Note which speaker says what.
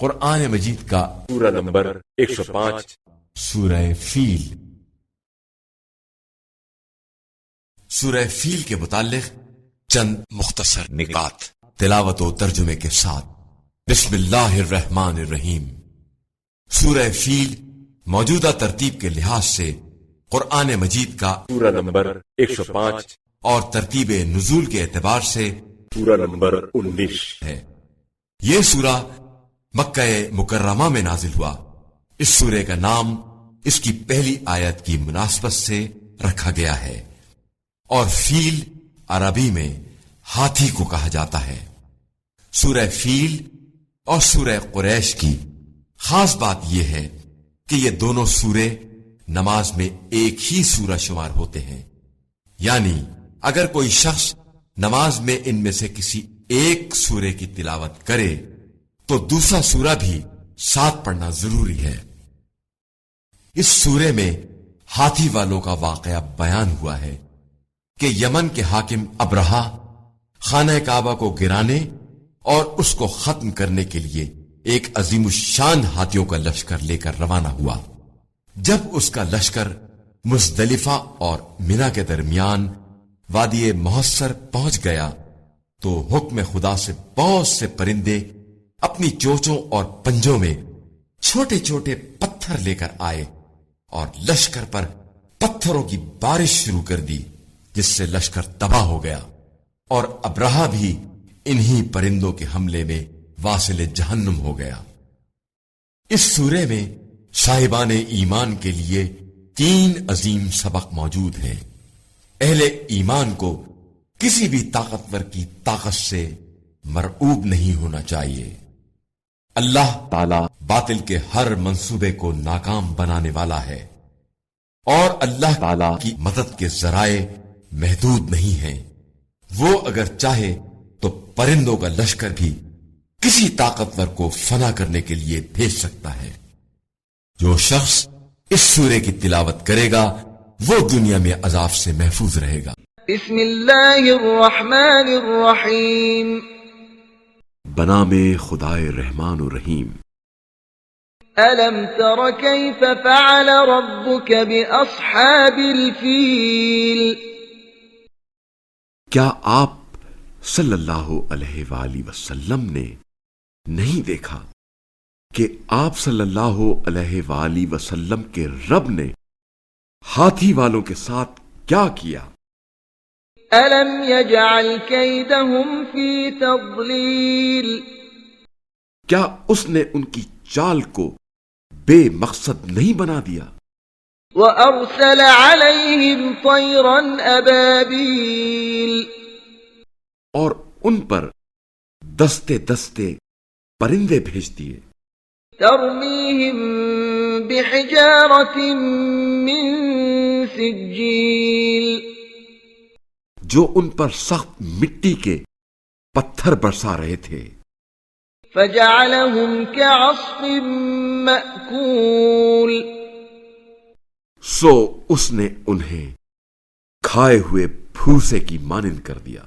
Speaker 1: قرآن مجید کا
Speaker 2: سورہ نمبر 105
Speaker 1: سورہ فیل۔ سورہ فیل کے متعلق چند مختصر نکات تلاوت و ترجمے کے ساتھ۔ بسم اللہ الرحمن الرحیم۔ سورہ فیل موجودہ ترتیب کے لحاظ سے قرآن مجید کا
Speaker 2: سورہ نمبر 105
Speaker 1: اور ترتیب نزول کے اعتبار سے
Speaker 2: سورہ نمبر 19
Speaker 1: ہے۔ یہ سورہ مکہ مکرمہ میں نازل ہوا۔ اس سورے کا نام اس کی پہلی آیت کی مناسبت سے رکھا گیا ہے، اور فیل عربی میں ہاتھی کو کہا جاتا ہے۔ سورہ فیل اور سورہ قریش کی خاص بات یہ ہے کہ یہ دونوں سورے نماز میں ایک ہی سورہ شمار ہوتے ہیں، یعنی اگر کوئی شخص نماز میں ان میں سے کسی ایک سورے کی تلاوت کرے تو دوسرا سورہ بھی ساتھ پڑھنا ضروری ہے۔ اس سورے میں ہاتھی والوں کا واقعہ بیان ہوا ہے کہ یمن کے حاکم ابرہہ خانہ کعبہ کو گرانے اور اس کو ختم کرنے کے لیے ایک عظیم الشان ہاتھیوں کا لشکر لے کر روانہ ہوا۔ جب اس کا لشکر مزدلفہ اور منی کے درمیان وادی محصر پہنچ گیا تو حکم خدا سے بہت سے پرندے اپنی چونچوں اور پنجوں میں چھوٹے چھوٹے پتھر لے کر آئے اور لشکر پر پتھروں کی بارش شروع کر دی، جس سے لشکر تباہ ہو گیا، اور ابرہہ بھی انہی پرندوں کے حملے میں واصل جہنم ہو گیا۔ اس سورے میں صاحبان ایمان کے لیے 3 عظیم سبق موجود ہیں۔ اہل ایمان کو کسی بھی طاقتور کی طاقت سے مرعوب نہیں ہونا چاہیے۔ اللہ تعالی باطل کے ہر منصوبے کو ناکام بنانے والا ہے، اور اللہ تعالی کی مدد کے ذرائع محدود نہیں ہیں۔ وہ اگر چاہے تو پرندوں کا لشکر بھی کسی طاقتور کو فنا کرنے کے لیے بھیج سکتا ہے۔ جو شخص اس سورے کی تلاوت کرے گا وہ دنیا میں عذاب سے محفوظ رہے گا۔
Speaker 3: بسم اللہ الرحمن الرحیم۔
Speaker 1: بنام خدائے رحمان و رحیم۔
Speaker 3: ألم تر كيف فعل ربك بأصحاب الفيل؟
Speaker 1: کیا آپ صلی اللہ علیہ وآلہ وسلم نے نہیں دیکھا کہ آپ صلی اللہ علیہ وآلہ وسلم کے رب نے ہاتھی والوں کے ساتھ کیا کیا؟
Speaker 3: ألم يجعل كيدهم في تضليل؟
Speaker 1: کیا اس نے ان کی چال کو بے مقصد نہیں بنا دیا؟
Speaker 3: وأرسل عليهم طيرا أبابيل؟
Speaker 1: اور ان پر دستے دستے پرندے بھیج دیے،
Speaker 3: ترميهم بحجارة من سجيل؟
Speaker 1: جو ان پر سخت مٹی کے پتھر برسا رہے تھے۔
Speaker 3: فجعلهم كعصف مأكول؟
Speaker 1: سو اس نے انہیں کھائے ہوئے بھوسے کی مانند کر دیا۔